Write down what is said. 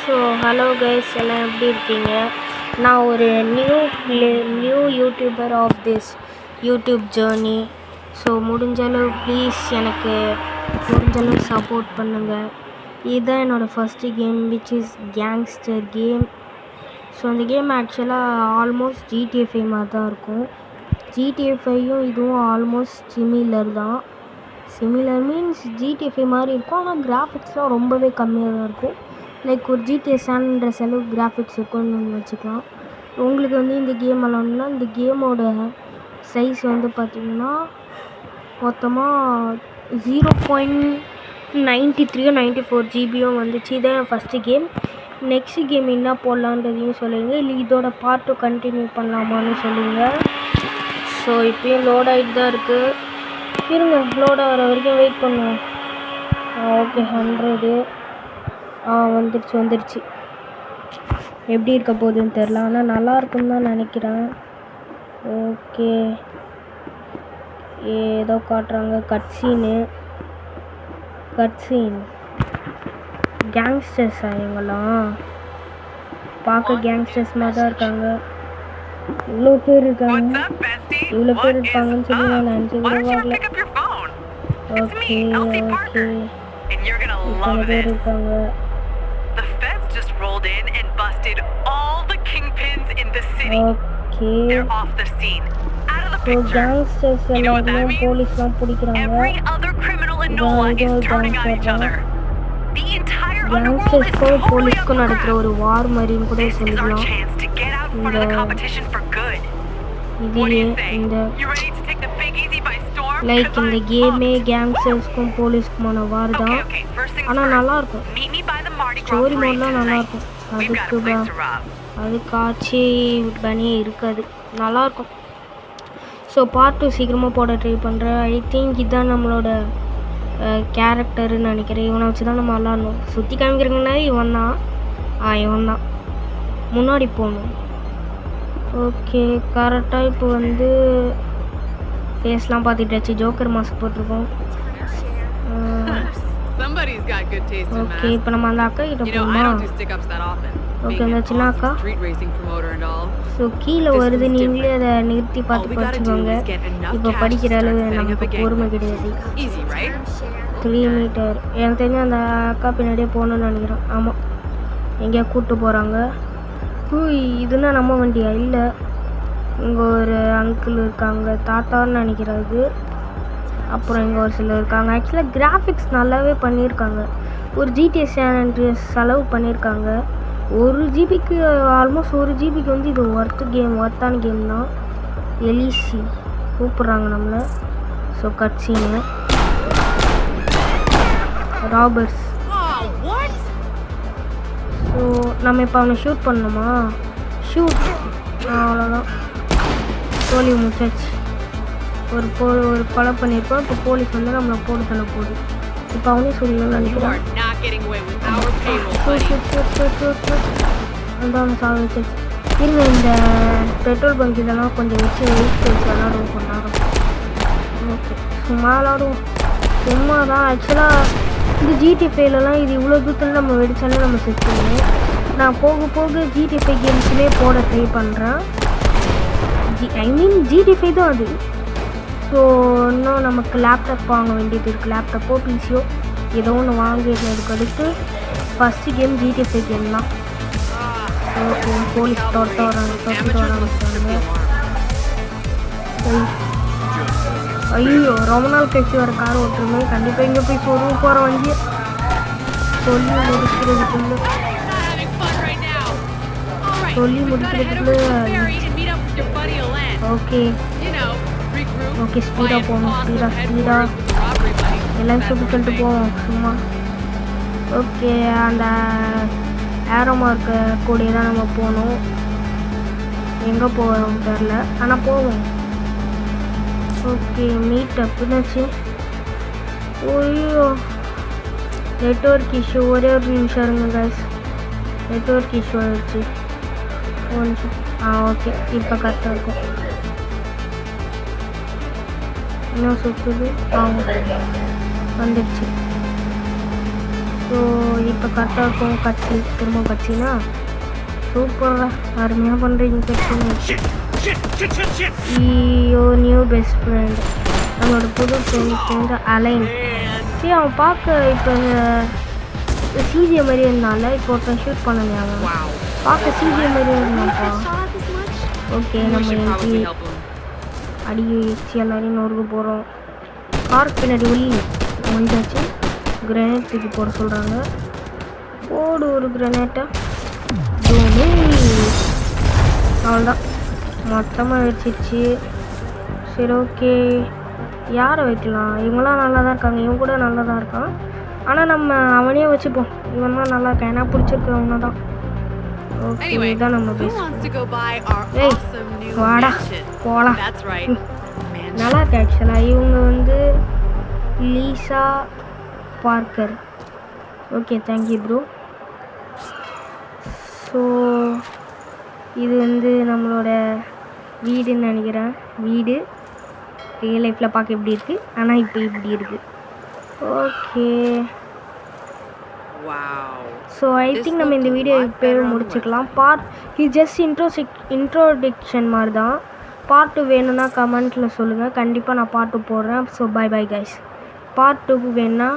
So hello guys, எல்லாம் எப்படி இருக்கீங்க? நான் ஒரு new YouTuber of this YouTube journey. So முடிஞ்சளவு ப்ளீஸ் எனக்கு முடிஞ்சளவு சப்போர்ட் பண்ணுங்கள். இதுதான் என்னோடய first game, which is gangster game. So அந்த கேம் ஆக்சுவலாக ஆல்மோஸ்ட் GTA 5 மாதிரி தான் இருக்கும். GTA 5யும் இதுவும் ஆல்மோஸ்ட் சிமிலர் தான். சிமிலர் மீன்ஸ் GTA 5 மாதிரி இருக்கும், ஆனால் கிராஃபிக்ஸ்லாம் ரொம்பவே கம்மியாக தான் இருக்கும். லைக் ஒரு GTA 7 அளவுக்கு கிராஃபிக்ஸ் இருக்கும்னு வச்சுக்கலாம். உங்களுக்கு வந்து இந்த கேம் விளாட்ணுன்னா இந்த கேமோட சைஸ் வந்து பார்த்திங்கன்னா மொத்தமாக 0.93 94 ஜிபியும் வந்துச்சு. இதான் என் ஃபஸ்ட்டு கேம். நெக்ஸ்ட் கேம் என்ன போடலான்றதையும் சொல்லுங்கள், இல்லை இதோட பார்ட் 2 கண்டினியூ பண்ணலாமான்னு சொல்லுங்கள். ஸோ இப்போயும் லோட் ஆகிட்டு தான் இருக்குது. இருங்க, லோட் ஆகிற வரைக்கும் வெயிட் பண்ணுவோம். ஓகே 100 வந்துருச்சு. எப்படி இருக்க போகுதுன்னு தெரில, ஆனால் நல்லா இருக்குன்னு தான் நினைக்கிறேன். ஓகே, ஏதோ காட்டுறாங்க கட்சீன் கேங்ஸ்டர்ஸா? இவங்கெல்லாம் பார்க்க கேங்ஸ்டர்ஸ் மாதிரி தான் இருக்காங்க. இவ்வளோ பேர் இருப்பாங்கன்னு சொல்லி நான் நினச்சி கூட வரல. ஓகே இத்தனை பேர் இருக்காங்க. ஓகே, ஸோ கேங்ஸ்டர்ஸ் எல்லாத்தையும் போலீஸ்லாம் பிடிக்கிறாங்க. கேங்ஸ்டர்ஸ்க்கும் போலீஸ்க்கும் நடக்கிற ஒரு வார் மாதிரின்னு கூட சொல்லலாம். இந்த லைக் இந்த கேமே கேங்ஸ்டர்ஸ்க்கும் போலீஸ்க்குமான வார் தான். ஆனால் நல்லாயிருக்கும், ஸ்டோரி மோட்லாம் நல்லாயிருக்கும். அதுக்காச்சு பண்ணி இருக்காது, நல்லாயிருக்கும். ஸோ பார்ட் 2 சீக்கிரமாக போட ட்ரை பண்ணுறேன். ஐ திங்க் இதுதான் நம்மளோட கேரக்டருன்னு நினைக்கிறேன். இவனை வச்சு தான் நம்ம விளாட்ணும். சுற்றி காமிக்கிறீங்கன்னா இவன் தான் முன்னாடி போகணும். ஓகே, கரெக்டாக இப்போ வந்து ஃபேஸ்லாம் பார்த்துட்டாச்சு. ஜோக்கர் மாஸ்க் போட்டிருக்கோம். ஓகே, இப்போ நம்ம அந்த அக்கா கிட்ட போகணுமா? ஓகே, அந்த சின்ன அக்கா ஸோ கீழே வருது. நீங்களே அதை நிறுத்தி பார்த்து படிச்சுக்கோங்க. இப்போ படிக்கிற அளவு நமக்கு பொறுமை கிடையாது. 3 மீட்டர் எனக்கு தெரிஞ்சு அந்த அக்கா பின்னாடியே போகணுன்னு நினைக்கிறேன். ஆமாம், எங்கேயா கூப்பிட்டு போகிறாங்க. இதுனா நம்ம வண்டியா? இல்லை, இங்கே ஒரு அங்கிள் இருக்காங்க, தாத்தான்னு நினைக்கிறது. அப்புறம் இங்கே ஒரு சிலர் இருக்காங்க. ஆக்சுவலாக கிராஃபிக்ஸ் நல்லாவே பண்ணியிருக்காங்க. ஒரு GTA 7 செலவு பண்ணியிருக்காங்க. 1 ஜிபிக்கு ஆல்மோஸ்ட் 1 ஜிபிக்கு வந்து இது ஒர்த்தான கேம் தான். எலிசி கூப்பிட்றாங்க நம்மளை. So கட்சீனு robbers. ஸோ நம்ம இப்போ அவனை ஷூட் பண்ணணுமா? அவ்வளோதான், தோல்வி முடிச்சாச்சு. ஒரு கொலை பண்ணியிருக்கோம். இப்போ போலீஸ் வந்து நம்மளை போட்டு தள்ள போகுது. இப்போ அவனே சொல்லணும்னு நினைக்கிறேன். அவனை சாக வச்சாச்சு. இருங்க, இந்த பெட்ரோல் பங்க் இதெல்லாம் கொஞ்சம் வச்சு விளாடுவோம் கொஞ்ச நேரம். ஓகே, சும்மா விளாடுவோம். சும்மா தான். ஆக்சுவலாக இந்த GTA 5லலாம் இது இவ்வளோ தூரத்தில் நம்ம வெடித்தாலே நம்ம செட் பண்ணுவோம். நான் போக GTA 5 கேம்ஸுமே போட ட்ரை பண்ணுறேன். GTA 5 தான் அது. ஸோ இன்னும் நமக்கு லேப்டாப் வாங்க வேண்டியது இருக்குது. லேப்டாப்போ பிசியோ ஏதோ ஒன்று வாங்கிடுறதுக்கு அடுத்து ஃபஸ்ட்டு கேம் GTA 5 கேம் தான். ஓகே, போலீஸ் தொட்டு வர ஆரம்பிச்சாங்க. ஐயோ, ரொம்ப நாள் கழிச்சு வர கார் ஓட்டுருமே. கண்டிப்பாக இங்கே போய் போகிற வண்டி சொல்லி முடிக்கிறதுக்குள்ள ஓகே ஸ்பீடாக போகணும். ஸ்பீடாக எல்லாம் சொல்லிட்டு போவோம் சும்மா. ஓகே, அந்த ஏரோ மார்க்க கூடிய தான் நம்ம போகணும். எங்கே போகிறோம் தெரில, ஆனால் போவோம். ஓகே, மீட் அப்படின்னாச்சு. ஓய்யோ, நெட்வொர்க் இஷ்யூ. ஒரே ஒரு நிமிஷம் இருங்க கைஸ், நெட்வொர்க் இஷ்யூ ஆகிடுச்சு. ஒரு நிமிஷம். ஓகே, இப்போ கரெக்டாக இருக்கும். இன்னும் சுற்றுது. வந்துடுச்சு. ஸோ இப்போ கரெக்டாக இருக்கும் கட்சி திரும்ப கட்சினா சூப்பராக அருமையாக பண்ணுறீங்க கட்சி. நியூ பெஸ்ட் ஃப்ரெண்ட் நம்மளோட புது ஃப்ரெண்ட் அலைன். சரி அவன் பார்க்க இப்போ சிஜிஏ மாதிரி இருந்தால இப்போ ஒருத்தன் ஷூட் பண்ணலையா அவன் பார்க்க சிஜிஏ மாதிரி இருந்தான்ப்பா. ஓகே நம்ம இன்னைக்கு அடி வச்சு எல்லாரையும் நொறுக்க போகிறோம். கார் பின்னாடி ஒளி முடிஞ்சாச்சு. கிரனேட் தூக்கி போட சொல்கிறாங்க. போடு ஒரு கிரனேட்டை. அவ்வளோதான் மொத்தமாக வச்சிருச்சு. சரி ஓகே யாரை வைக்கலாம்? இவங்களாம் நல்லா தான் இருக்காங்க, இவன் கூட நல்லா தான் இருக்கான். ஆனால் நம்ம அவனையே வச்சுப்போம், இவன் தான் நல்லா இருக்கான். ஏன்னா பிடிச்சிருக்கவங்க தான். ஓகே இதுதான் நம்ம ஏய் வாடா போகலாம். நல்லா இருக்கு ஆக்சுவலாக. இவங்க Lisa Parker. Okay thank you bro. So இது நம்மளோட வீடுன்னு நினைக்கிறேன். வீடு ரியல் லைஃப்பில் பார்க்க எப்படி இருக்குது, ஆனால் இப்போ இப்படி இருக்குது. ஓகே ஸோ ஐ திங்க் நம்ம இந்த வீடியோ இப்போ முடிச்சுக்கலாம். இது ஜஸ்ட் இன்ட்ரோடக்ஷன் மாதிரி தான். பார்ட் 2 வேணும்னா கமெண்ட்டில் சொல்லுங்கள், கண்டிப்பாக நான் பார்ட் 2 போடுறேன். So bye guys. பார்ட் 2 வேணுன்னா